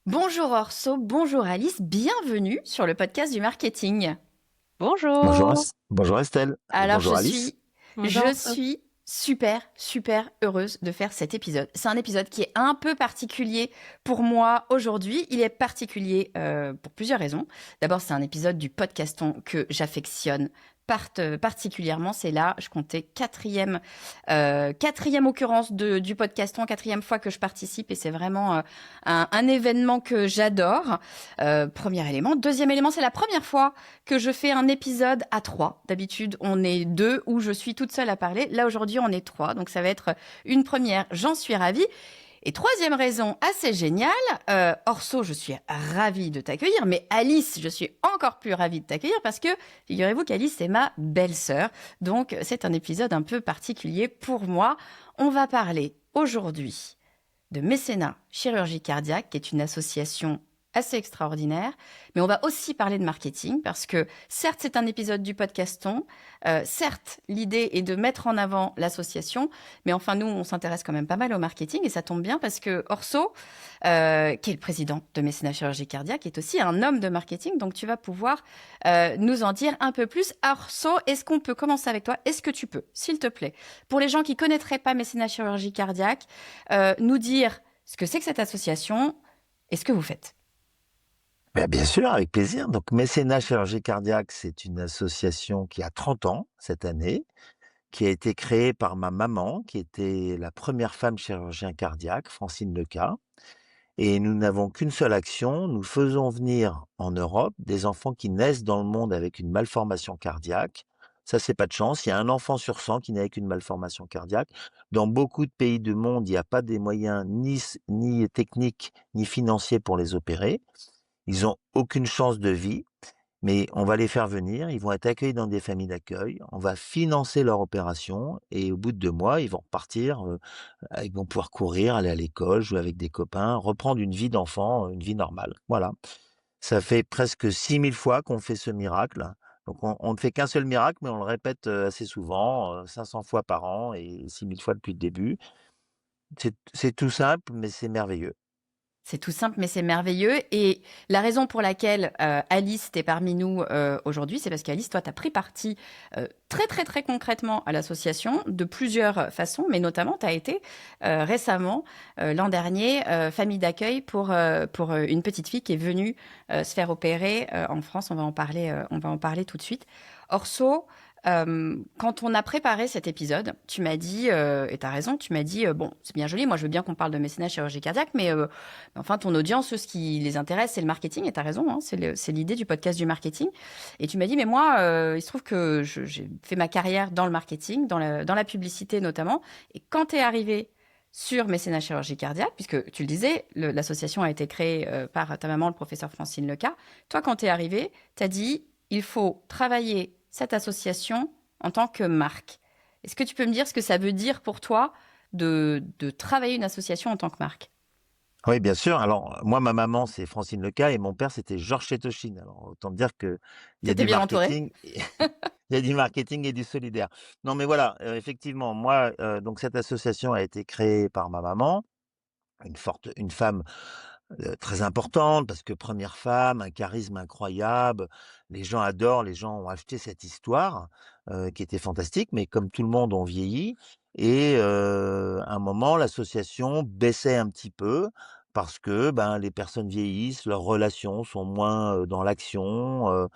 Bonjour Orso, bonjour Alice, bienvenue sur le podcast du marketing. Bonjour, Bonjour. Bonjour Estelle et Alors je bonjour Alice. suis, Bonjour je Orso. suis super heureuse de faire cet épisode. C'est un épisode qui est un peu particulier pour moi aujourd'hui. Il est particulier pour plusieurs raisons. D'abord, c'est un épisode du podcaston que j'affectionne particulièrement. C'est là, je comptais quatrième occurrence du podcaston, quatrième fois que je participe et c'est vraiment un événement que j'adore. Premier élément. Deuxième élément, c'est la première fois que je fais un épisode à trois. D'habitude, on est deux où je suis toute seule à parler. Là, aujourd'hui, on est trois. Donc, ça va être une première. J'en suis ravie. Et troisième raison assez géniale, Orso, je suis ravie de t'accueillir, mais Alice, je suis encore plus ravie de t'accueillir parce que figurez-vous qu'Alice est ma belle-sœur. Donc, c'est un épisode un peu particulier pour moi. On va parler aujourd'hui de Mécénat Chirurgie Cardiaque, qui est une association assez extraordinaire, mais on va aussi parler de marketing parce que certes c'est un épisode du podcaston, certes l'idée est de mettre en avant l'association, mais enfin nous on s'intéresse quand même pas mal au marketing et ça tombe bien parce que Orso, qui est le président de Mécénat Chirurgie Cardiaque, est aussi un homme de marketing, donc tu vas pouvoir nous en dire un peu plus. Orso, est-ce qu'on peut commencer avec toi? Est-ce que tu peux, s'il te plaît, pour les gens qui connaîtraient pas Mécénat Chirurgie Cardiaque, nous dire ce que c'est que cette association et ce que vous faites? Bien sûr, avec plaisir. Donc Mécénat Chirurgie Cardiaque, c'est une association qui a 30 ans cette année, qui a été créée par ma maman, qui était la première femme chirurgien cardiaque, Francine Leca. Et nous n'avons qu'une seule action, nous faisons venir en Europe des enfants qui naissent dans le monde avec une malformation cardiaque. Ça, c'est pas de chance. Il y a un enfant sur 100 qui naît avec une malformation cardiaque. Dans beaucoup de pays du monde, il n'y a pas des moyens ni techniques ni financiers pour les opérer. Ils ont aucune chance de vie, mais on va les faire venir. Ils vont être accueillis dans des familles d'accueil. On va financer leur opération et au bout de 2 mois, ils vont repartir. Ils vont pouvoir courir, aller à l'école, jouer avec des copains, reprendre une vie d'enfant, une vie normale. Voilà. Ça fait presque 6000 fois qu'on fait ce miracle. Donc on ne fait qu'un seul miracle, mais on le répète assez souvent, 500 fois par an et 6000 fois depuis le début. C'est tout simple, mais c'est merveilleux. C'est tout simple, mais c'est merveilleux. Et la raison pour laquelle Alice t'es parmi nous aujourd'hui, c'est parce qu'Alice, toi, t'as pris parti très concrètement à l'association de plusieurs façons, mais notamment, t'as été récemment, l'an dernier, famille d'accueil pour une petite fille qui est venue se faire opérer en France. On va en parler tout de suite. Orso, quand on a préparé cet épisode, tu m'as dit, et t'as raison, tu m'as dit, bon, c'est bien joli, moi je veux bien qu'on parle de mécénat chirurgie cardiaque, mais enfin, ton audience, ce qui les intéresse, c'est le marketing, et t'as raison, hein, c'est l'idée du podcast du marketing. Et tu m'as dit, mais moi, il se trouve que j'ai fait ma carrière dans le marketing, dans la publicité notamment, et quand t'es arrivé sur mécénat chirurgie cardiaque, puisque tu le disais, l'association a été créée par ta maman, le professeur Francine Leca, toi, quand t'es arrivé, t'as dit, il faut travailler cette association en tant que marque. Est-ce que tu peux me dire ce que ça veut dire pour toi de travailler une association en tant que marque? Oui, bien sûr. Alors, moi, ma maman, c'est Francine Leca et mon père, c'était Georges Chétochine. Alors, autant dire qu'il y a T'étais du bien entouré? marketing, il y a du marketing et du solidaire. Non, mais voilà, effectivement, moi, donc cette association a été créée par ma maman, une femme très importante parce que première femme, un charisme incroyable. Les gens adorent, les gens ont acheté cette histoire qui était fantastique, mais comme tout le monde, on vieillit. Et à un moment, l'association baissait un petit peu parce que ben, les personnes vieillissent, leurs relations sont moins dans l'action.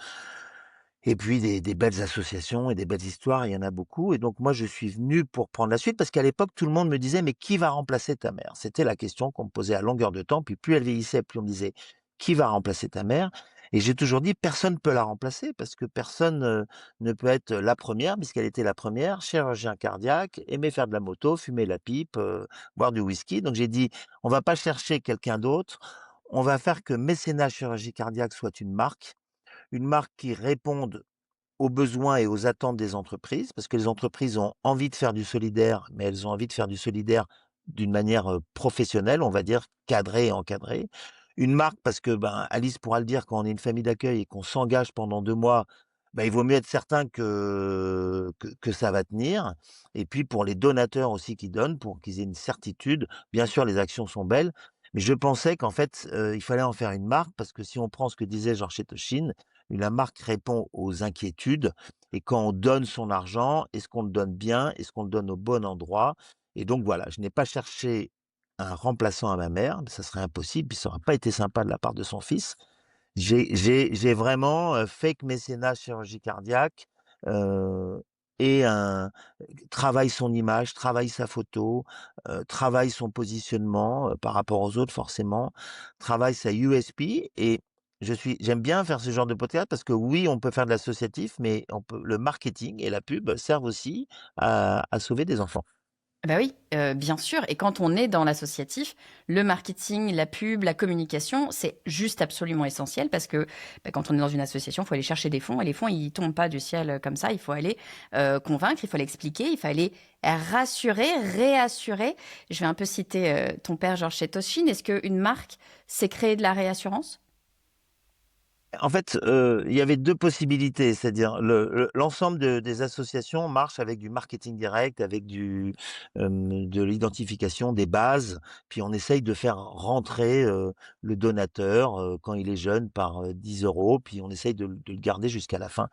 Et puis des belles associations et des belles histoires, il y en a beaucoup. Et donc moi, je suis venu pour prendre la suite parce qu'à l'époque, tout le monde me disait: «Mais qui va remplacer ta mère?» C'était la question qu'on me posait à longueur de temps. Puis plus elle vieillissait, plus on me disait: «Qui va remplacer ta mère?» Et j'ai toujours dit: «Personne ne peut la remplacer parce que personne, ne peut être la première puisqu'elle était la première, chirurgien cardiaque, aimait faire de la moto, fumer la pipe, boire du whisky». Donc j'ai dit: «On va pas chercher quelqu'un d'autre, on va faire que Mécénat Chirurgie Cardiaque soit une marque qui réponde aux besoins et aux attentes des entreprises, parce que les entreprises ont envie de faire du solidaire, mais elles ont envie de faire du solidaire d'une manière, professionnelle, on va dire cadrée et encadrée. Une marque parce que, ben, Alice pourra le dire, quand on est une famille d'accueil et qu'on s'engage pendant 2 mois, ben, il vaut mieux être certain que ça va tenir. Et puis pour les donateurs aussi qui donnent, pour qu'ils aient une certitude, bien sûr les actions sont belles, Mais je pensais qu'en fait, il fallait en faire une marque parce que si on prend ce que disait Georges Chetoshin, la marque répond aux inquiétudes et quand on donne son argent, est-ce qu'on le donne bien? Est-ce qu'on le donne au bon endroit? Et donc voilà, je n'ai pas cherché un remplaçant à ma mère, ça serait impossible, puis ça aurait pas été sympa de la part de son fils. J'ai vraiment, fake mécénat chirurgie cardiaque, heu et un travaille son image, travaille sa photo, travaille son positionnement, par rapport aux autres forcément, travaille sa USP et j'aime bien faire ce genre de podcast parce que oui, on peut faire de l'associatif, mais on peut le marketing et la pub servent aussi à sauver des enfants. Bah oui, bien sûr et quand on est dans l'associatif, le marketing, la pub, la communication, c'est juste absolument essentiel parce que, bah, quand on est dans une association, il faut aller chercher des fonds et les fonds, ils tombent pas du ciel, comme ça. Il faut aller, convaincre, il faut l'expliquer, il faut aller rassurer, réassurer. Je vais un peu citer, ton père Georges Chetoshin. Est-ce qu'une marque, c'est créer de la réassurance? En fait, il y avait 2 possibilités, c'est-à-dire l'ensemble des associations marchent avec du marketing direct, avec de l'identification des bases, puis on essaye de faire rentrer, le donateur, quand il est jeune par, 10 €, puis on essaye de le garder jusqu'à la fin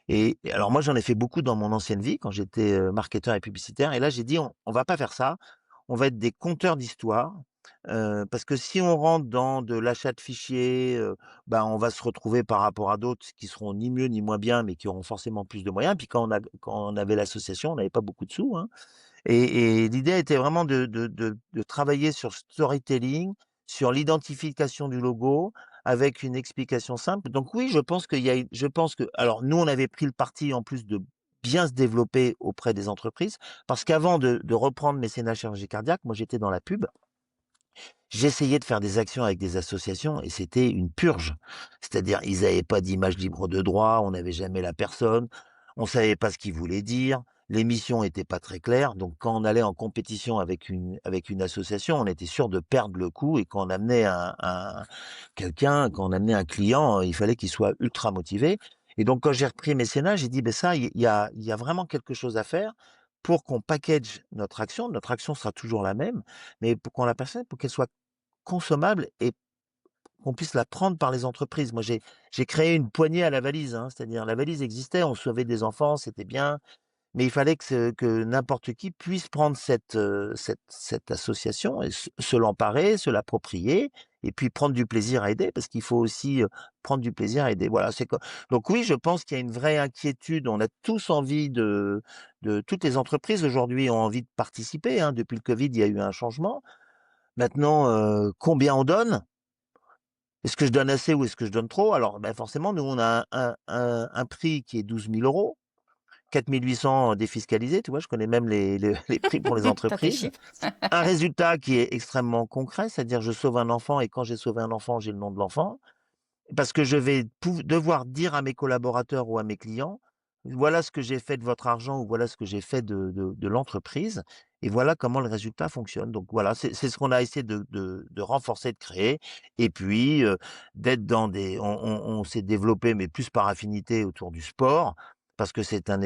et alors moi, j'en ai fait beaucoup dans mon ancienne vie quand j'étais, marketeur et publicitaire et là, j'ai dit: «On va pas faire ça, on va être des conteurs d'histoires». Parce que si on rentre dans de l'achat de fichiers, bah, on va se retrouver par rapport à d'autres qui seront ni mieux ni moins bien, mais qui auront forcément plus de moyens. Puis quand on avait l'association, on n'avait pas beaucoup de sous, hein et l'idée était vraiment de travailler sur le storytelling, sur l'identification du logo avec une explication simple. Donc oui, je pense qu'il y a une je pense que alors nous, on avait pris le parti en plus de bien se développer auprès des entreprises parce qu'avant de reprendre Mécénat Chirurgie Cardiaque, moi j'étais dans la pub. J'essayais de faire des actions avec des associations et c'était une purge. C'est-à-dire, ils n'avaient pas d'image libre de droit, on n'avait jamais la personne, on savait pas ce qu'ils voulaient dire, l'émission était pas très claire. Donc, quand on allait en compétition avec une association, on était sûr de perdre le coup et quand on amenait quand on amenait un client, il fallait qu'il soit ultra motivé. Et donc, quand j'ai repris Mécénat, j'ai dit, ben ça, il y a vraiment quelque chose à faire pour qu'on package notre action. Notre action sera toujours la même, mais pour qu'on la personne, pour qu'elle soit consommable et qu'on puisse la prendre par les entreprises. Moi, j'ai créé une poignée à la valise, hein, c'est-à-dire la valise existait, on sauvait des enfants, c'était bien, mais il fallait que n'importe qui puisse prendre cette association et se l'emparer, se l'approprier et puis prendre du plaisir à aider parce qu'il faut aussi, prendre du plaisir à aider. Voilà, c'est co donc oui, je pense qu'il y a une vraie inquiétude. On a tous envie de toutes les entreprises aujourd'hui ont envie de participer, hein. Depuis le covid, il y a eu un changement. Maintenant, combien on donne? Est-ce que je donne assez ou est-ce que je donne trop? Alors, ben, forcément, nous, on a un prix qui est 12 000 €, 4 800 défiscalisés, tu vois? Je connais même les prix pour les Tu tes entreprises. chiffres. Un résultat qui est extrêmement concret, c'est-à-dire je sauve un enfant et quand j'ai sauvé un enfant, j'ai le nom de l'enfant. Parce que je vais devoir dire à mes collaborateurs ou à mes clients: «Voilà ce que j'ai fait de votre argent ou voilà ce que j'ai fait de l'entreprise et voilà comment le résultat fonctionne». Donc voilà, c'est ce qu'on a essayé de renforcer, de créer et puis, d'être dans des on s'est développé, mais plus par affinité autour du sport, parce que c'est un,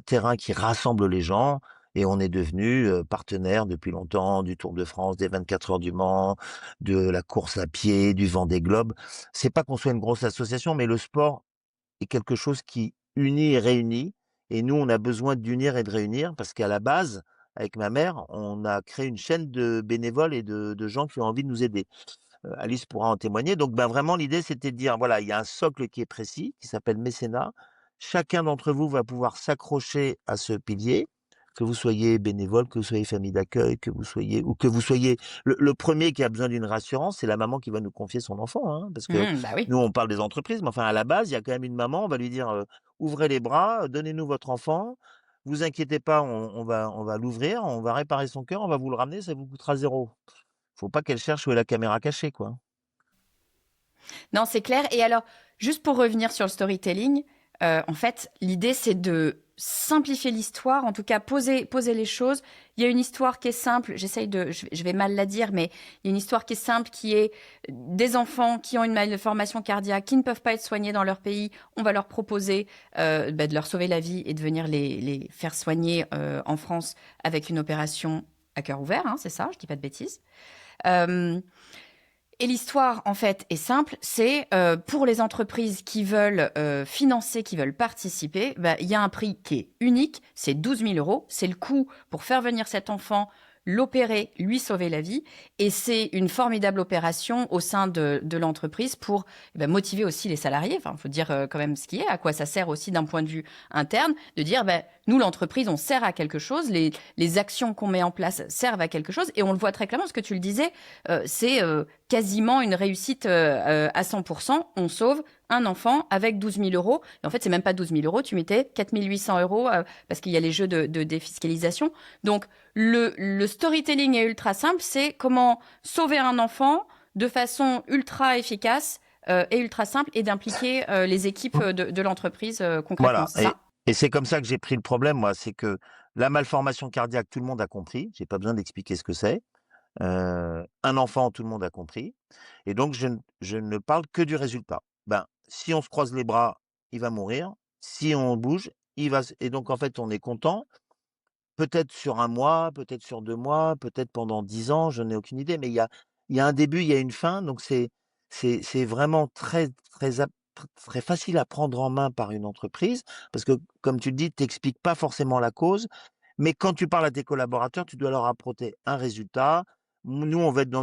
terrain qui rassemble les gens et on est devenu partenaire depuis longtemps du Tour de France, des 24 heures du Mans, de la course à pied, du Vendée Globe. C'est pas qu'on soit une grosse association, mais le sport est quelque chose qui unit et réunit et nous, on a besoin d'unir et de réunir parce qu'à la base, avec ma mère, on a créé une chaîne de bénévoles et de gens qui ont envie de nous aider. Alice pourra en témoigner. Donc, ben, vraiment, l'idée, c'était de dire, voilà, il y a un socle qui est précis, qui s'appelle mécénat. Chacun d'entre vous va pouvoir s'accrocher à ce pilier, que vous soyez bénévole, que vous soyez famille d'accueil, que vous soyez, ou que vous soyez le premier qui a besoin d'une rassurance, c'est la maman qui va nous confier son enfant, hein, parce que Bah oui. nous, on parle des entreprises, mais enfin, à la base, il y a quand même une maman, on va lui dire, ouvrez les bras, donnez-nous votre enfant, vous inquiétez pas, on va l'ouvrir, on va réparer son cœur, on va vous le ramener, ça vous coûtera zéro. Faut pas qu'elle cherche où est la caméra cachée, quoi. Non, c'est clair. Et alors, juste pour revenir sur le storytelling, en fait, l'idée, c'est de simplifier l'histoire, en tout cas poser les choses. Il y a une histoire qui est simple, je vais mal la dire, mais il y a une histoire qui est simple, qui est des enfants qui ont une malformation cardiaque, qui ne peuvent pas être soignés dans leur pays. On va leur proposer de leur sauver la vie et de venir les faire soigner en France avec une opération à cœur ouvert, hein, c'est ça, je dis pas de bêtises. Euh, Et l'histoire, en fait, est simple. C'est pour les entreprises qui veulent financer, qui veulent participer, bah, il y a un prix qui est unique, c'est 12 000 euros. C'est le coût pour faire venir cet enfant, l'opérer, lui sauver la vie. Et c'est une formidable opération au sein de l'entreprise pour motiver aussi les salariés. Enfin, il faut dire quand même ce qui est, à quoi ça sert aussi d'un point de vue interne, de dire, bah, nous, l'entreprise, on sert à quelque chose, les actions qu'on met en place servent à quelque chose. Et on le voit très clairement, ce que tu le disais, c'est quasiment une réussite à 100%. On sauve un enfant avec 12 000 euros. Et en fait, c'est même pas 12 000 euros, tu mettais 4 800 euros parce qu'il y a les jeux de défiscalisation. Donc, le storytelling est ultra simple. C'est comment sauver un enfant de façon ultra efficace et ultra simple et d'impliquer les équipes de l'entreprise concrètement. Voilà. C'est ça? Et c'est comme ça que j'ai pris le problème, moi. C'est que la malformation cardiaque, tout le monde a compris. J'ai pas besoin d'expliquer ce que c'est. Un enfant, tout le monde a compris. Et donc, je ne parle que du résultat. Ben, si on se croise les bras, il va mourir. Si on bouge, il va. Et donc, en fait, on est content. Peut-être sur un mois, peut-être sur 2 mois, peut-être pendant 10 ans, je n'ai aucune idée. Mais il y a un début, il y a une fin. Donc, c'est vraiment très, très, très facile à prendre en main par une entreprise. Parce que, comme tu le dis, tu n'expliques pas forcément la cause. Mais quand tu parles à tes collaborateurs, tu dois leur apporter un résultat. Nous, on veut être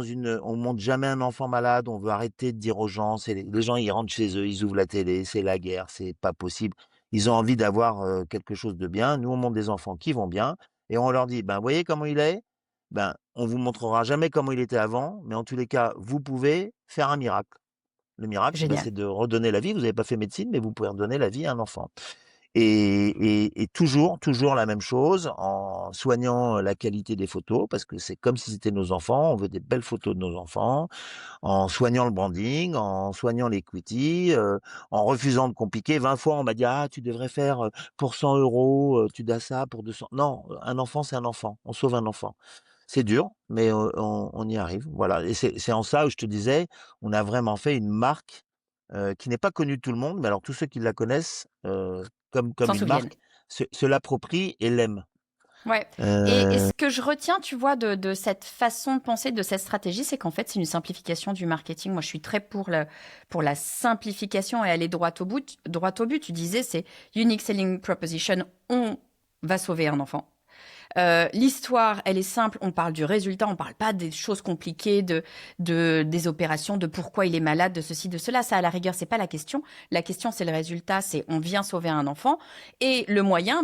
on monte jamais un enfant malade, on veut arrêter de dire aux gens, les gens, ils rentrent chez eux, ils ouvrent la télé, c'est la guerre, c'est pas possible. Ils ont envie d'avoir quelque chose de bien. Nous, on monte des enfants qui vont bien et on leur dit, ben, voyez comment il est? Ben, on vous montrera jamais comment il était avant, mais en tous les cas, vous pouvez faire un miracle. Le miracle, ben, Génial. c'est de redonner la vie. Vous n'avez pas fait médecine, mais vous pouvez redonner la vie à un enfant. Et toujours la même chose, en soignant la qualité des photos, parce que c'est comme si c'était nos enfants, on veut des belles photos de nos enfants, en soignant le branding, en soignant l'equity, en refusant de compliquer. 20 fois, on m'a dit, ah, tu devrais faire pour 100 euros, tu dois ça pour 200. Non, un enfant, c'est un enfant. On sauve un enfant. C'est dur, mais on y arrive. Voilà. Et c'est en ça où je te disais, on a vraiment fait une marque qui n'est pas connue de tout le monde, mais alors tous ceux qui la connaissent, comme S'en une souviennent. marque, se l'approprient et l'aiment. Ouais. Et Heu, ce que je retiens, tu vois, de cette façon de penser, de cette stratégie, c'est qu'en fait, c'est une simplification du marketing. Moi, je suis très pour la simplification et aller droit au but. Droit au but, tu disais, c'est unique selling proposition. On va sauver un enfant. L'histoire, elle est simple. On parle du résultat, on parle pas des choses compliquées, des opérations, de pourquoi il est malade, de ceci, de cela. Ça, à la rigueur, c'est pas la question. La question, c'est le résultat. C'est on vient sauver un enfant. Et le moyen,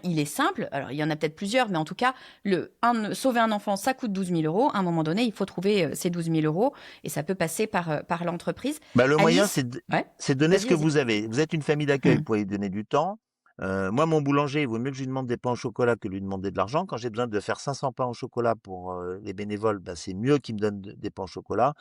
il est simple. Alors, il y en a peut-être plusieurs, mais en tout cas, sauver un enfant, ça coûte 12 000 euros. À un moment donné, il faut trouver ces 12 000 euros, et ça peut passer par l'entreprise. Bah, le moyen, Alice, ouais, c'est de donner ce vas-y, que vas-y. vous avez. Vous êtes une famille d'accueil, vous Hmm. pouvez lui donner du temps. Moi, mon boulanger, il vaut mieux que je lui demande des pains au chocolat que lui demander de l'argent. Quand j'ai besoin de faire 500 pains au chocolat pour les bénévoles, bah, c'est mieux qu'ils me donnent des pains au chocolat.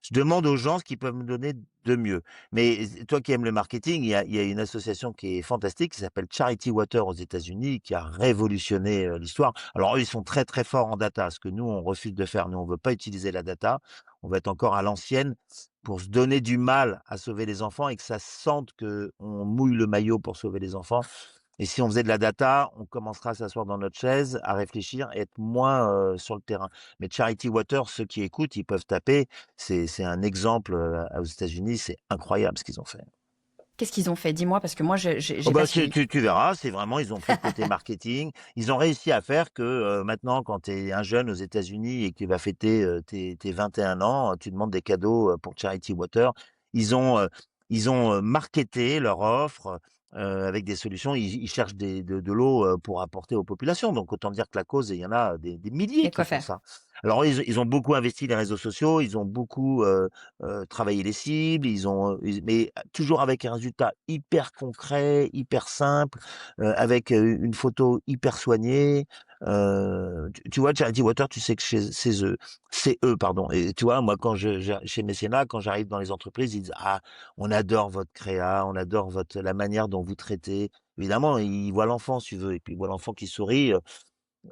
Je demande aux gens ce qu'ils peuvent me donner de mieux. Mais toi qui aimes le marketing, il y a une association qui est fantastique, qui s'appelle Charity Water aux États-Unis, qui a révolutionné l'histoire. Alors eux, ils sont très très forts en data, ce que nous, on refuse de faire. Nous, on veut pas utiliser la data. On va être encore à l'ancienne pour se donner du mal à sauver les enfants et que ça sente que on mouille le maillot pour sauver les enfants. Et si on faisait de la data, on commencera à s'asseoir dans notre chaise, à réfléchir et être moins sur le terrain. Mais Charity Water, ceux qui écoutent, ils peuvent taper. C'est un exemple aux États-Unis, c'est incroyable ce qu'ils ont fait. Qu'est-ce qu'ils ont fait? Dis-moi, parce que moi, Oh j'ai pas bah, suivi. tu verras, c'est vraiment, ils ont pris le côté marketing. Ils ont réussi à faire que maintenant, quand tu es un jeune aux États-Unis et que tu vas fêter tes 21 ans, tu demandes des cadeaux pour Charity Water. Ils ont, euh, ils ont marketé leur offre avec des solutions. Ils cherchent de l'eau pour apporter aux populations. Donc, autant dire que la cause, il y en a des Il y milliers a qui quoi font faire. ça. Alors, ils ont beaucoup investi les réseaux sociaux, ils ont beaucoup travaillé les cibles, mais toujours avec un résultat hyper concret, hyper simple, avec une photo hyper soignée. Tu vois, Charity Water, tu sais que c'est eux, pardon. Et tu vois, moi, chez Mécénat, quand j'arrive dans les entreprises, ils disent, ah, on adore votre créa, on adore la manière dont vous traitez. Évidemment, ils voient l'enfant, si tu veux, et puis ils voient l'enfant qui sourit.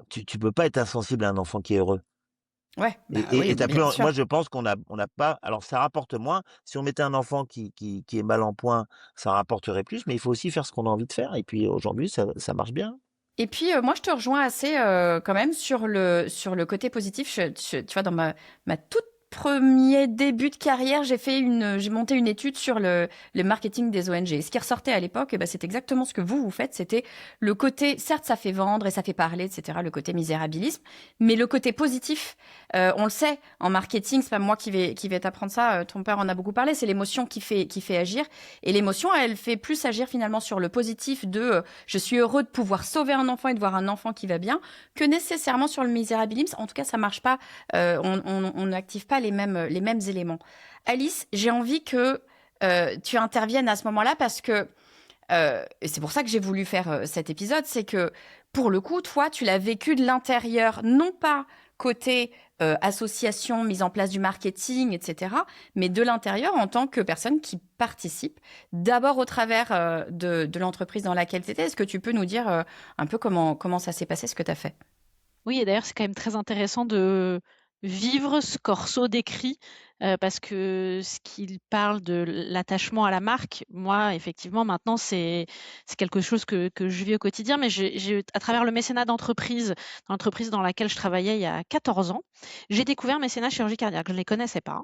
Tu peux pas être insensible à un enfant qui est heureux. Ouais, Et, bah et, oui, et t'as plus, bien sûr. moi, je pense qu'on n'a pas. Alors, ça rapporte moins. Si on mettait un enfant qui est mal en point, ça rapporterait plus. Mais il faut aussi faire ce qu'on a envie de faire. Et puis aujourd'hui, ça marche bien. Et puis, moi, je te rejoins assez quand même sur le côté positif. Tu vois, dans ma toute premier début de carrière, j'ai monté une étude sur le marketing des ONG. Ce qui ressortait à l'époque, eh ben, c'est exactement ce que vous faites. C'était le côté, certes, ça fait vendre et ça fait parler, etc., le côté misérabilisme, mais le côté positif, on le sait, en marketing, c'est pas moi qui vais t'apprendre ça, ton père en a beaucoup parlé, c'est l'émotion qui fait agir. Et l'émotion, elle fait plus agir finalement sur le positif de je suis heureux de pouvoir sauver un enfant et de voir un enfant qui va bien, que nécessairement sur le misérabilisme. En tout cas, ça marche pas. On n'active pas les mêmes éléments. Alice, j'ai envie que tu interviennes à ce moment-là parce que et c'est pour ça que j'ai voulu faire cet épisode, c'est que pour le coup, toi, tu l'as vécu de l'intérieur, non pas côté association, mise en place du marketing, etc., mais de l'intérieur en tant que personne qui participe, d'abord au travers de l'entreprise dans laquelle tu étais. Est-ce que tu peux nous dire un peu comment ça s'est passé, ce que tu as fait? Oui, et d'ailleurs, c'est quand même très intéressant de vivre ce qu'Orso décrit, parce que ce qu'il parle de l'attachement à la marque, moi, effectivement, maintenant, c'est quelque chose que je vis au quotidien, mais à travers le mécénat d'entreprise, dans l'entreprise dans laquelle je travaillais il y a 14 ans, j'ai découvert mécénat chirurgie cardiaque. Je ne les connaissais pas.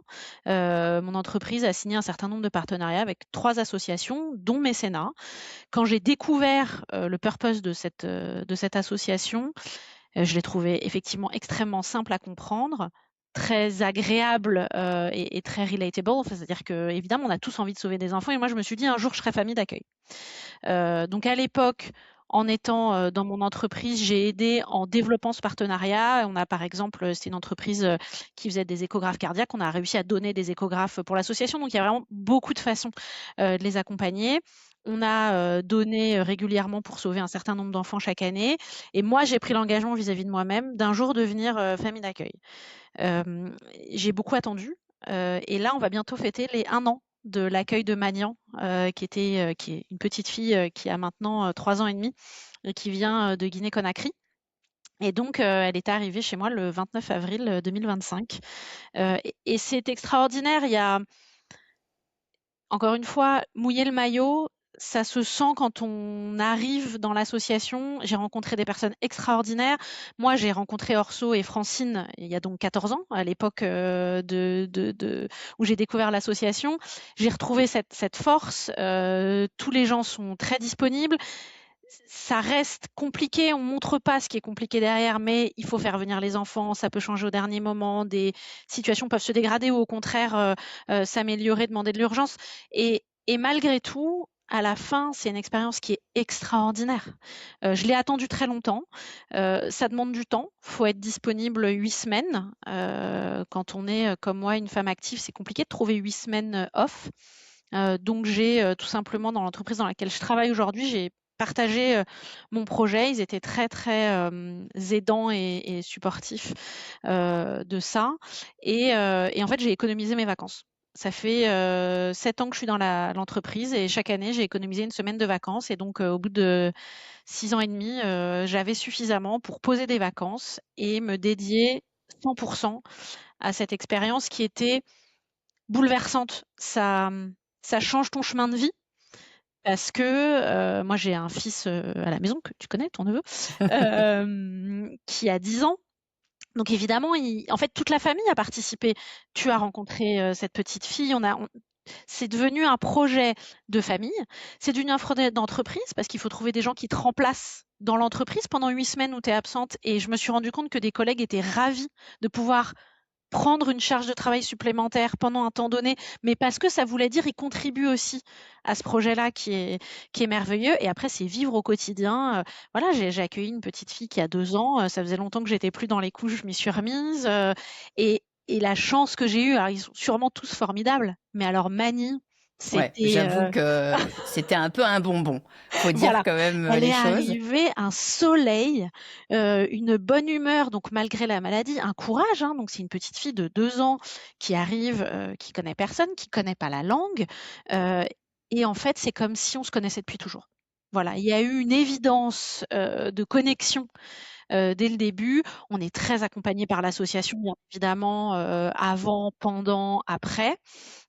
Mon entreprise a signé un certain nombre de partenariats avec 3 associations, dont mécénat. Quand j'ai découvert le purpose de cette association, je l'ai trouvé effectivement extrêmement simple à comprendre, très agréable et très relatable. Enfin, c'est-à-dire que évidemment, on a tous envie de sauver des enfants. Et moi, je me suis dit un jour, je serai famille d'accueil. Donc à l'époque, en étant dans mon entreprise, j'ai aidé en développant ce partenariat. On a par exemple, c'est une entreprise qui faisait des échographes cardiaques. On a réussi à donner des échographes pour l'association. Donc il y a vraiment beaucoup de façons de les accompagner. On a donné régulièrement pour sauver un certain nombre d'enfants chaque année. Et moi, j'ai pris l'engagement vis-à-vis de moi-même d'un jour devenir famille d'accueil. J'ai beaucoup attendu. Et là, on va bientôt fêter les 1 an de l'accueil de Magnan, qui est une petite fille qui a maintenant 3 ans et demi et qui vient de Guinée-Conakry. Et donc, elle est arrivée chez moi le 29 avril 2025. Et c'est extraordinaire. Il y a, encore une fois, mouiller le maillot, ça se sent quand on arrive dans l'association. J'ai rencontré des personnes extraordinaires. Moi, j'ai rencontré Orso et Francine il y a donc 14 ans, à l'époque où j'ai découvert l'association. J'ai retrouvé cette force. Tous les gens sont très disponibles. Ça reste compliqué, on montre pas ce qui est compliqué derrière, mais il faut faire venir les enfants, ça peut changer au dernier moment, des situations peuvent se dégrader ou au contraire s'améliorer, demander de l'urgence. Et malgré tout, à la fin, c'est une expérience qui est extraordinaire. Je l'ai attendu très longtemps. Ça demande du temps. Il faut être disponible 8 semaines. Quand on est, comme moi, une femme active, c'est compliqué de trouver 8 semaines off. Donc j'ai tout simplement, dans l'entreprise dans laquelle je travaille aujourd'hui, j'ai partagé mon projet. Ils étaient très très aidants et supportifs de ça. Et en fait, j'ai économisé mes vacances. Ça fait 7 ans que je suis dans l'entreprise et chaque année, j'ai économisé une semaine de vacances. Et donc, au bout de 6 ans et demi, j'avais suffisamment pour poser des vacances et me dédier 100% à cette expérience qui était bouleversante. Ça change ton chemin de vie parce que moi, j'ai un fils à la maison que tu connais, ton neveu, qui a 10 ans. Donc évidemment, en fait, toute la famille a participé. Tu as rencontré cette petite fille. C'est devenu un projet de famille. C'est devenu un projet d'entreprise parce qu'il faut trouver des gens qui te remplacent dans l'entreprise pendant 8 semaines où tu es absente. Et je me suis rendu compte que des collègues étaient ravis de pouvoir prendre une charge de travail supplémentaire pendant un temps donné, mais parce que ça voulait dire ils contribuent aussi à ce projet-là qui est merveilleux. Et après, c'est vivre au quotidien. Voilà, j'ai accueilli une petite fille qui a 2 ans. Ça faisait longtemps que j'étais plus dans les couches, je m'y suis remise. Et la chance que j'ai eue, alors ils sont sûrement tous formidables, mais alors Mani, Ouais, c'était j'avoue que c'était un peu un bonbon. Faut dire voilà, quand même elle les est choses. arrivée, un soleil, une bonne humeur, donc malgré la maladie, un courage, hein, donc c'est une petite fille de 2 ans qui arrive, qui connaît personne, qui connaît pas la langue, heu et en fait, c'est comme si on se connaissait depuis toujours. Voilà, il y a eu une évidence, de connexion, dès le début. On est très accompagnés par l'association, bien évidemment, avant, pendant, après.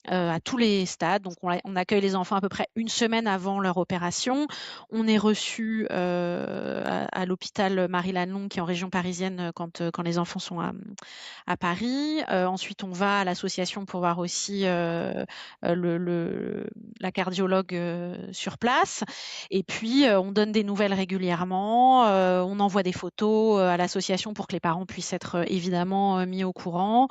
à tous les stades. Donc on accueille les enfants à peu près une semaine avant leur opération. On est reçus à l'hôpital Marie-Lannelongue, qui est en région parisienne, quand les enfants sont à Paris. Ensuite, on va à l'association pour voir aussi la cardiologue sur place. Et puis, on donne des nouvelles régulièrement. On envoie des photos à l'association pour que les parents puissent être évidemment mis au courant.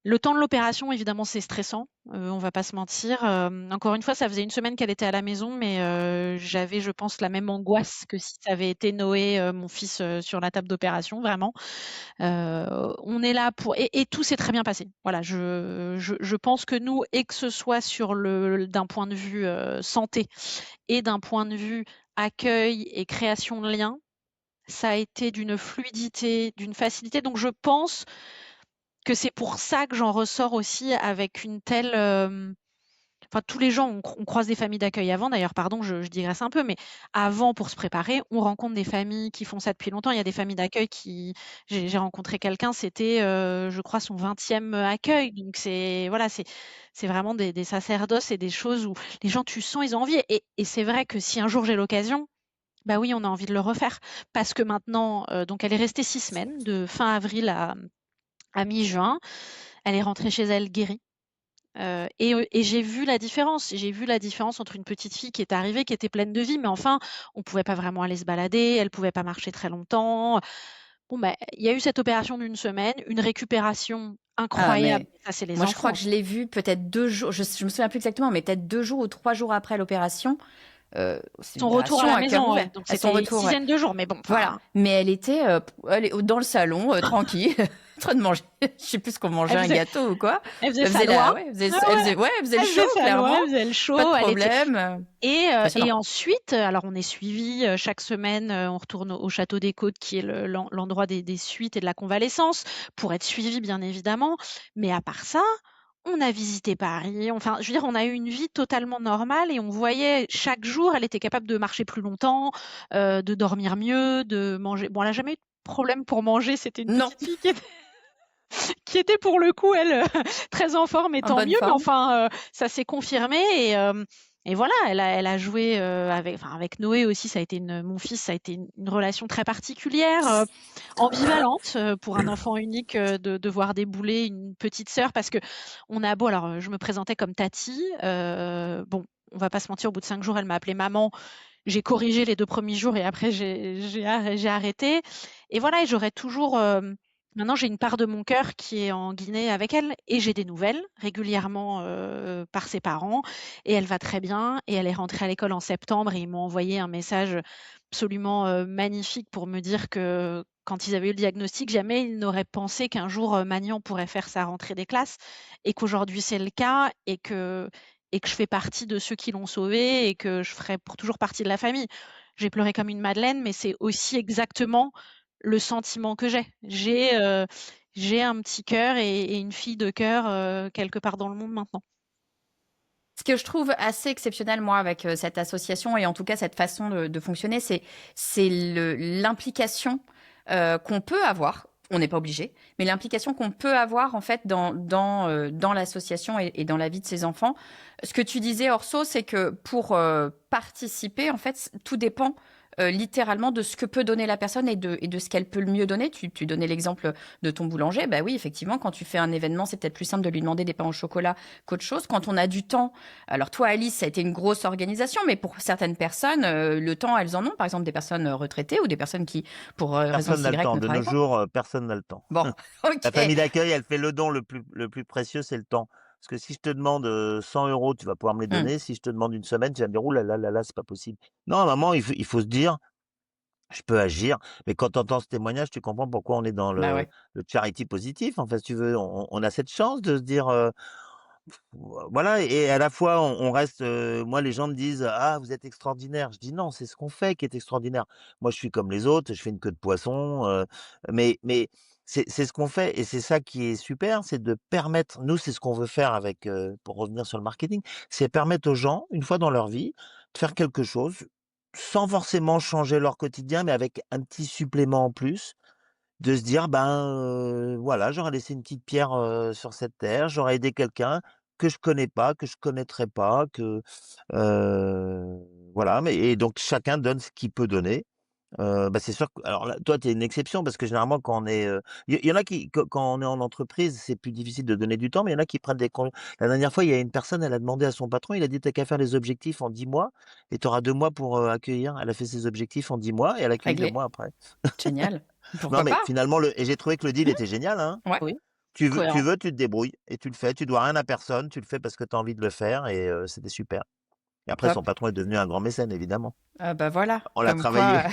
Le temps de l'opération, évidemment, c'est stressant, on va pas se mentir. Encore une fois, ça faisait une semaine qu'elle était à la maison, mais j'avais, je pense, la même angoisse que si ça avait été Noé, mon fils, sur la table d'opération, vraiment. On est là pour et tout s'est très bien passé. Voilà, je pense que nous, et que ce soit d'un point de vue santé et d'un point de vue accueil et création de liens, ça a été d'une fluidité, d'une facilité. Donc je pense que c'est pour ça que j'en ressors aussi avec une telle. Enfin, tous les gens, on croise des familles d'accueil avant. D'ailleurs, pardon, je digresse un peu, mais avant, pour se préparer, on rencontre des familles qui font ça depuis longtemps. Il y a des familles d'accueil qui. J'ai rencontré quelqu'un, c'était, je crois, son 20e accueil. Donc, c'est vraiment des sacerdoces et des choses où les gens, tu sens, ils ont envie. Et c'est vrai que si un jour j'ai l'occasion, bah oui, on a envie de le refaire. Parce que maintenant, donc, elle est restée 6 semaines, de fin avril à mi-juin. Elle est rentrée chez elle guérie. Et j'ai vu la différence. J'ai vu la différence entre une petite fille qui est arrivée, qui était pleine de vie, mais enfin, on pouvait pas vraiment aller se balader, elle pouvait pas marcher très longtemps. Bon, bah, il y a eu cette opération d'une semaine, une récupération Ah, incroyable. mais Ça, c'est les moi, je crois enfants. que je l'ai vu peut-être 2 jours, je me souviens plus exactement, mais peut-être 2 jours ou 3 jours après l'opération. C'est une Son retour à opération la à cœur maison, ouais. ouvert. Donc À son c'était une retour, ouais. dizaine de jours, mais bon, Voilà. enfin, Mais elle était dans le salon, tranquille, en train de manger. Je sais plus ce qu'on mangeait, elle un faisait, gâteau ou quoi. elle faisait Elle sa faisait loi. ouais, Ah ouais, elle faisait le elle show, faisait sa loi, clairement. elle faisait le Pas de show, elle était. problème. Et Impressionnant. ensuite, alors on est suivi chaque semaine, on retourne au Château des Côtes, qui est l'endroit des suites et de la convalescence, pour être suivi, bien évidemment. Mais à part ça, on a visité Paris. Enfin, je veux dire, on a eu une vie totalement normale et on voyait chaque jour, elle était capable de marcher plus longtemps, de dormir mieux, de manger. Bon, elle n'a jamais eu de problème pour manger. C'était une Non, petite fille qui était pour le coup, elle, très en forme, et en tant bonne mieux. Mais forme. enfin, ça s'est confirmé. Et voilà, elle a joué avec Noé aussi. Ça a été mon fils, ça a été une relation très particulière, ambivalente pour un enfant unique, de voir débouler une petite sœur. Parce que on a beau, alors je me présentais comme Tati. Bon, on va pas se mentir, au bout de 5 jours, elle m'a appelée maman. J'ai corrigé les 2 premiers jours et après j'ai arrêté. Et voilà, et j'aurais toujours. Maintenant, j'ai une part de mon cœur qui est en Guinée avec elle et j'ai des nouvelles régulièrement par ses parents, et elle va très bien, et elle est rentrée à l'école en septembre et ils m'ont envoyé un message absolument magnifique pour me dire que quand ils avaient eu le diagnostic, jamais ils n'auraient pensé qu'un jour Magnan pourrait faire sa rentrée des classes, et qu'aujourd'hui c'est le cas, et que je fais partie de ceux qui l'ont sauvé et que je ferai pour toujours partie de la famille. J'ai pleuré comme une madeleine, mais c'est aussi exactement le sentiment que j'ai. J'ai un petit cœur et une fille de cœur quelque part dans le monde maintenant. Ce que je trouve assez exceptionnel, moi, avec cette association et en tout cas cette façon de fonctionner, c'est l'implication qu'on peut avoir. On n'est pas obligé, mais l'implication qu'on peut avoir en fait dans l'association et dans la vie de ses enfants. Ce que tu disais, Orso, c'est que pour participer, en fait, tout dépend littéralement de ce que peut donner la personne et de ce qu'elle peut le mieux donner. Tu donnais l'exemple de ton boulanger. Bah oui, effectivement, quand tu fais un événement, c'est peut-être plus simple de lui demander des pains au chocolat qu'autre chose. Quand on a du temps, alors toi, Alice, ça a été une grosse organisation, mais pour certaines personnes, le temps, elles en ont. Par exemple, des personnes retraitées ou des personnes qui, pour raison Personne n'a le Y, temps. ne De nos travaillent pas. jours, personne n'a le temps. Bon, La ok. famille d'accueil, elle fait le don le plus précieux, c'est le temps. Parce que si je te demande 100 €, tu vas pouvoir me les Hmm. donner. Si je te demande une semaine, tu vas me dire: «Ouh là là là là, c'est pas possible». Non, à un moment, il faut se dire: «Je peux agir». Mais quand tu entends ce témoignage, tu comprends pourquoi on est dans Bah ouais. le charity positif. En fait, si tu veux, on a cette chance de se dire, voilà, et à la fois on reste, moi les gens me disent: «Ah, vous êtes extraordinaire». Je dis: «Non, c'est ce qu'on fait qui est extraordinaire. Moi je suis comme les autres, je fais une queue de poisson, mais c'est ce qu'on fait, et c'est ça qui est super, c'est de permettre, nous c'est ce qu'on veut faire avec, pour revenir sur le marketing, c'est permettre aux gens, une fois dans leur vie, de faire quelque chose, sans forcément changer leur quotidien, mais avec un petit supplément en plus, de se dire: «Ben, voilà, j'aurais laissé une petite pierre, sur cette terre, j'aurais aidé quelqu'un». que je connais pas, que je connaîtrais pas, voilà, mais et donc chacun donne ce qu'il peut donner. Bah, c'est sûr que alors là, toi, tu es une exception parce que généralement quand on est, il y en a qui quand on est en entreprise, c'est plus difficile de donner du temps, mais il y en a qui prennent des congés. La dernière fois, il y a une personne, elle a demandé à son patron, il a dit: «Tu qu'à faire les objectifs en 10 mois et tu auras 2 mois pour, accueillir». Elle a fait ses objectifs en 10 mois et elle a accueilli 2 Réglé. mois après. Génial. Non, Pourquoi mais pas? finalement et j'ai trouvé que le deal était génial, hein. Ouais. Oui, Tu cohérent. veux, tu te débrouilles et tu le fais. Tu dois rien à personne, tu le fais parce que tu as envie de le faire et c'était super. Et après son Top. patron est devenu un grand mécène évidemment. Ah bah voilà, On l'a comme quoi, travaillé.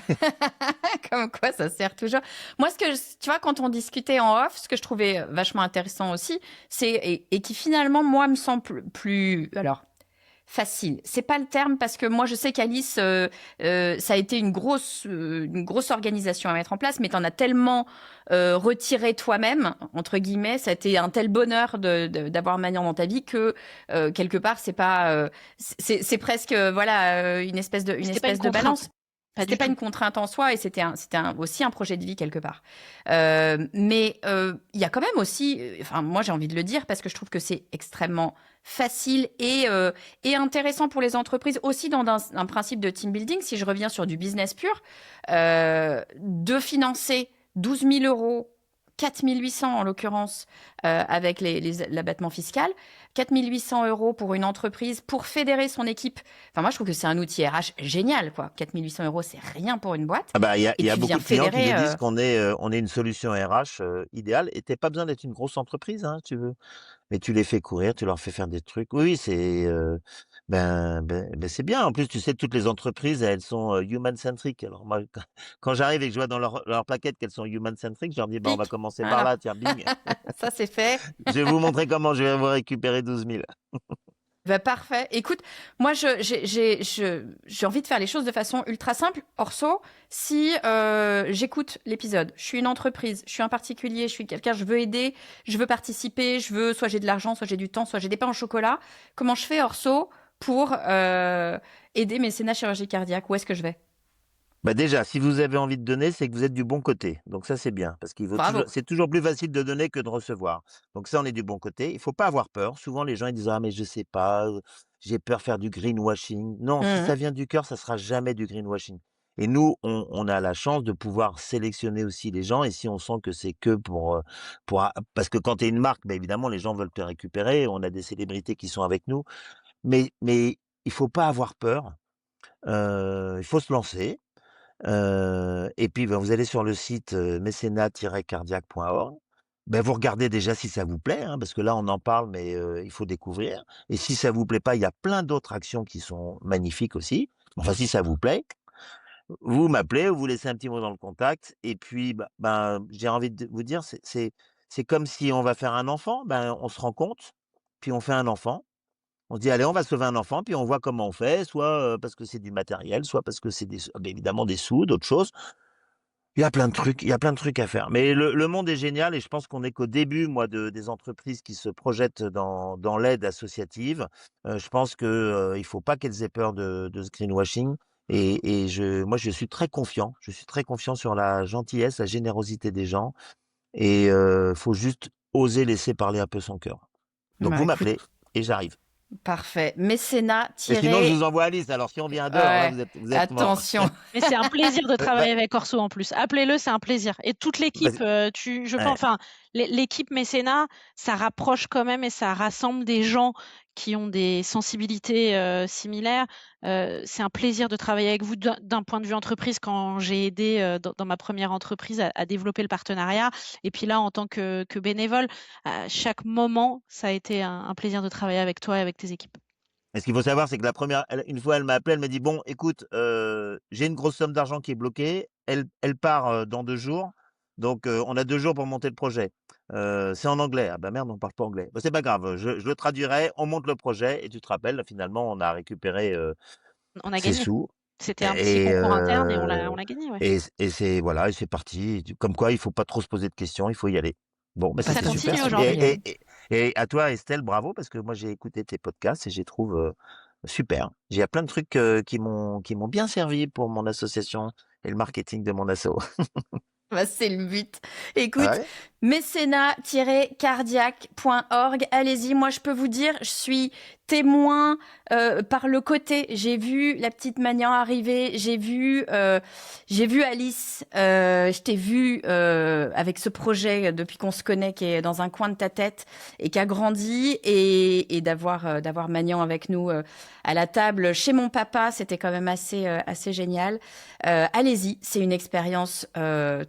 comme quoi ça sert toujours. Moi, tu vois, quand on discutait en off, ce que je trouvais vachement intéressant aussi, et qui finalement, moi, me semble alors, facile. C'est pas le terme parce que moi, je sais qu'Alice, ça a été une grosse organisation à mettre en place, mais t'en as tellement retiré toi-même, entre guillemets, ça a été un tel bonheur d'avoir Manière dans ta vie que quelque part, c'est pas, c'est presque, voilà, une C'était pas une espèce de contrainte, balance. pas C'était du pas tout. une contrainte en soi et c'était aussi un projet de vie quelque part. Mais il y a quand même aussi, enfin moi j'ai envie de le dire parce que je trouve que c'est extrêmement facile et intéressant pour les entreprises aussi dans un principe de team building, si je reviens sur du business pur, de financer 12 000 euros, 4 800 en l'occurrence, avec l'abattement fiscal, 4 800 euros pour une entreprise pour fédérer son équipe. Enfin, moi, je trouve que c'est un outil RH génial, quoi. 4 800 euros, c'est rien pour une boîte. Ah bah, Et il y a tu viens beaucoup de clients qui fédérer. nous disent on est une solution RH, idéale et tu pas besoin d'être une grosse entreprise, hein, si tu veux. Mais tu les fais courir, tu leur fais faire des trucs. Oui, oui, c'est, c'est bien. En plus, tu sais, toutes les entreprises, elles sont, human centric. Alors moi, quand j'arrive et que je vois dans leur plaquette qu'elles sont human centric, je leur dis: «Bah, on va Pic. commencer par Voilà. là, tiens, bing. Ça, c'est fait. Je vais vous montrer comment je vais vous récupérer 12 000». Bah, parfait. Écoute, moi, j'ai envie de faire les choses de façon ultra simple. Orso, si j'écoute l'épisode, je suis une entreprise, je suis un particulier, je suis quelqu'un, je veux aider, je veux participer, soit j'ai de l'argent, soit j'ai du temps, soit j'ai des pains au chocolat. Comment je fais, Orso, pour aider mes mécénat chirurgie cardiaque? Où est-ce que je vais? Bah, déjà, si vous avez envie de donner, c'est que vous êtes du bon côté. Donc ça, c'est bien parce qu'il vaut toujours Bravo. c'est toujours plus facile de donner que de recevoir. Donc ça, on est du bon côté. Il faut pas avoir peur. Souvent, les gens, ils disent: «Ah mais je sais pas, j'ai peur de faire du greenwashing». Non, si ça Mhm. vient du cœur, ça sera jamais du greenwashing. Et nous, on a la chance de pouvoir sélectionner aussi les gens et si on sent que c'est que parce que quand tu es une marque, bah, évidemment, les gens veulent te récupérer. On a des célébrités qui sont avec nous. Mais il faut pas avoir peur. Il faut se lancer. Et puis, ben, vous allez sur le site, mécénat-cardiaque.org. Ben, vous regardez déjà si ça vous plaît, hein, parce que là, on en parle, mais il faut découvrir et si ça vous plaît pas, il y a plein d'autres actions qui sont magnifiques aussi. Enfin, si ça vous plaît, vous m'appelez ou vous laissez un petit mot dans le contact et puis, j'ai envie de vous dire, c'est comme si on va faire un enfant, ben, on se rend compte, puis on fait un enfant. On se dit: «Allez, on va sauver un enfant», puis on voit comment on fait, soit, parce que c'est du matériel, soit parce que c'est évidemment des sous, d'autres choses. Il y a plein de trucs à faire. Mais le monde est génial et je pense qu'on est qu'au début, moi, des entreprises qui se projettent dans l'aide associative. Je pense que, il faut pas qu'elles aient peur de ce greenwashing et moi, je suis très confiant. Je suis très confiant sur la gentillesse, la générosité des gens et faut juste oser laisser parler un peu son cœur. Donc Bah, vous écoute, m'appelez et j'arrive. parfait. Mécénat Et sinon, je vous tiré. envoie Alice. Alors si on vient à 2, alors là, Ouais, vous êtes morts. attention. Mais c'est un plaisir de Bah, travailler avec Orso en plus. Appelez-le, c'est un plaisir. Et toute bah, l'équipe, je pense, ouais. enfin, l'équipe mécénat, ça rapproche quand même et ça rassemble des gens qui ont des sensibilités similaires. C'est un plaisir de travailler avec vous d'un point de vue entreprise quand j'ai aidé dans ma première entreprise à développer le partenariat. Et puis là, en tant que bénévole, à chaque moment, ça a été un plaisir de travailler avec toi et avec tes équipes. Et ce qu'il faut savoir, c'est que une fois, elle m'a appelé, elle m'a dit: «Bon, écoute, j'ai une grosse somme d'argent qui est bloquée. Elle part, dans 2 jours. Donc, on a 2 jours pour monter le projet. C'est en anglais». «Ah bah merde, on parle pas anglais». «Bah, c'est pas grave, je le traduirai, on monte le projet» et tu te rappelles, finalement, on a récupéré, On a ses gagné. sous C'était un petit et concours interne et on l'a gagné, ouais. et c'est voilà et c'est parti. Comme quoi, il faut pas trop se poser de questions, il faut y aller. Bon, bah, Bah, Ça c'était c'est continue super aujourd'hui. génial. et à toi, Estelle, bravo parce que moi, j'ai écouté tes podcasts et je les trouve, super. Il y a plein de trucs, qui m'ont bien servi pour mon association et le marketing de mon asso. Bah, c'est le but. Ah Écoute, ouais? mécénat-cardiaque.org. Allez-y, moi je peux vous dire, je suis témoin par le côté. J'ai vu la petite Magnan arriver, j'ai vu Alice, je t'ai vu avec ce projet depuis qu'on se connaît qui est dans un coin de ta tête et qui a grandi et d'avoir Magnan avec nous à la table chez mon papa, c'était quand même assez génial. Allez-y, c'est une expérience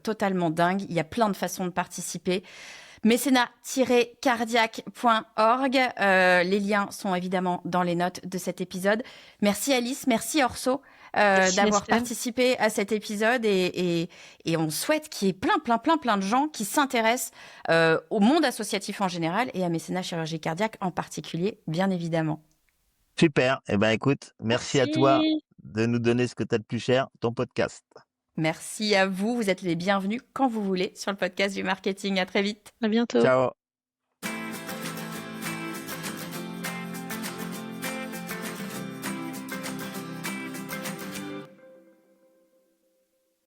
totalement dingue. Il y a plein de façons de participer. Mécénat-cardiaque.org. Les liens sont évidemment dans les notes de cet épisode. Merci Alice, merci Orso d'avoir participé à cet épisode et on souhaite qu'il y ait plein de gens qui s'intéressent au monde associatif en général et à Mécénat Chirurgie Cardiaque en particulier, bien évidemment. Super. Eh ben, écoute, merci à toi de nous donner ce que tu as de plus cher, ton podcast. Merci à vous. Vous êtes les bienvenus quand vous voulez sur le podcast du marketing. À très vite. À bientôt. Ciao.